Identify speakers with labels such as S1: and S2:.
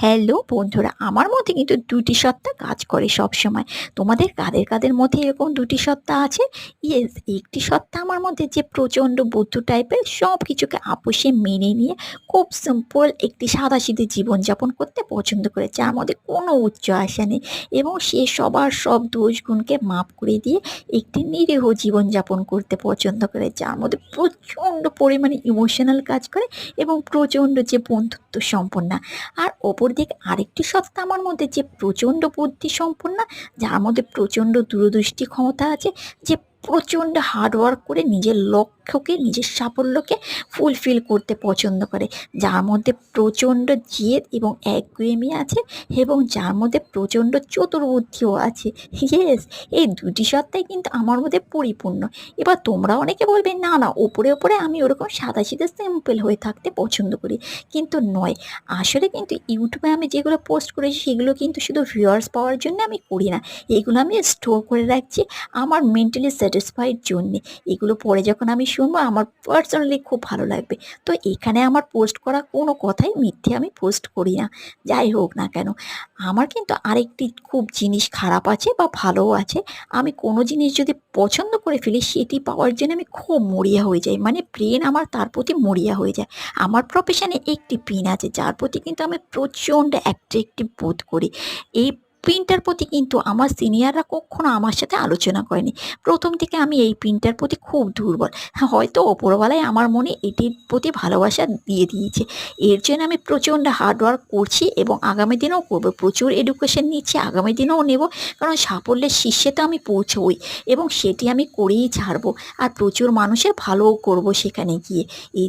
S1: Hello বন্ধুরা, আমার মধ্যে কিন্তু দুটি সত্তা কাজ করে সবসময়। তোমাদের কাদের কাদের মধ্যে এরকম দুটি সত্তা আছে? ইয়েস, একটি সত্তা আমার মধ্যে যে প্রচণ্ড বুদ্ধু টাইপের, সব কিছুকে আপোষে মেনে নিয়ে খুব সিম্পল একটি সাদাসিধে জীবনযাপন করতে পছন্দ করে, যার মধ্যে কোনো উচ্চ আশা নেই এবং সে সবার সব দোষ গুণকে মাপ করে দিয়ে একটি নিরীহ জীবনযাপন করতে পছন্দ করে, যার মধ্যে প্রচণ্ড পরিমাণে ইমোশনাল কাজ করে এবং প্রচণ্ড যে বন্ধুত্ব সম্পন্ন। আর অপরদিকে আরেকটি সত্তা আমার মধ্যে যে প্রচণ্ড বুদ্ধি সম্পন্ন, যার মধ্যে প্রচণ্ড দূরদৃষ্টি ক্ষমতা আছে, যে প্রচণ্ড হার্ডওয়ার্ক করে নিজের লক্ষ্যকে, নিজের সাফল্যকে ফুলফিল করতে পছন্দ করে, যার মধ্যে প্রচণ্ড জেদ এবং একগুঁয়েমি আছে এবং যার মধ্যে প্রচণ্ড চতুর্বুদ্ধিও আছে। ইয়েস, এই দুটি সত্তাই কিন্তু আমার মধ্যে পরিপূর্ণ। এবার তোমরা অনেকে বলবে, না না, ওপরে ওপরে আমি ওরকম সাদাসিধে সিম্পল হয়ে থাকতে পছন্দ করি, কিন্তু নয়। আসলে কিন্তু ইউটিউবে আমি যেগুলো পোস্ট করেছি সেগুলো কিন্তু শুধু ভিউয়ার্স পাওয়ার জন্য আমি করি না। এগুলো আমি স্টোর করে রাখছি আমার মেন্টালি স্যাটিসফাইড জন্যে। এগুলো পরে যখন আমি শুনবো আমার পার্সোনালি খুব ভালো লাগবে। তো এখানে আমার পোস্ট করা কোনো কথাই মিথ্যে আমি পোস্ট করি না। যাই হোক না কেন, আমার কিন্তু আরেকটি খুব জিনিস খারাপ আছে বা ভালোও আছে। আমি কোনো জিনিস যদি পছন্দ করে ফেলি, সেটি পাওয়ার জন্য আমি খুব মরিয়া হয়ে যাই, মানে ব্রেন আমার তার প্রতি মরিয়া হয়ে যায়। আমার প্রফেশনে একটি পিন আছে যার প্রতি কিন্তু আমি প্রচণ্ড অ্যাট্রাক্টিভ বোধ করি। এই পিনটার প্রতি কিন্তু আমার সিনিয়ররা কখনো আমার সাথে আলোচনা করেনি। প্রথম থেকে আমি এই পিনটার প্রতি খুব দুর্বল। হ্যাঁ, হয়তো ওপরওয়ালাই আমার মনে এটির প্রতি ভালোবাসা দিয়ে দিয়েছে। এর জন্য আমি প্রচণ্ড হার্ডওয়ার্ক করছি এবং আগামী দিনেও করবো। প্রচুর এডুকেশন নিচ্ছি, আগামী দিনেও নেব, কারণ সাফল্যের শীর্ষে তো আমি পৌঁছবই এবং সেটি আমি করেই ছাড়বো। আর প্রচুর মানুষের ভালোও করব সেখানে গিয়ে। এই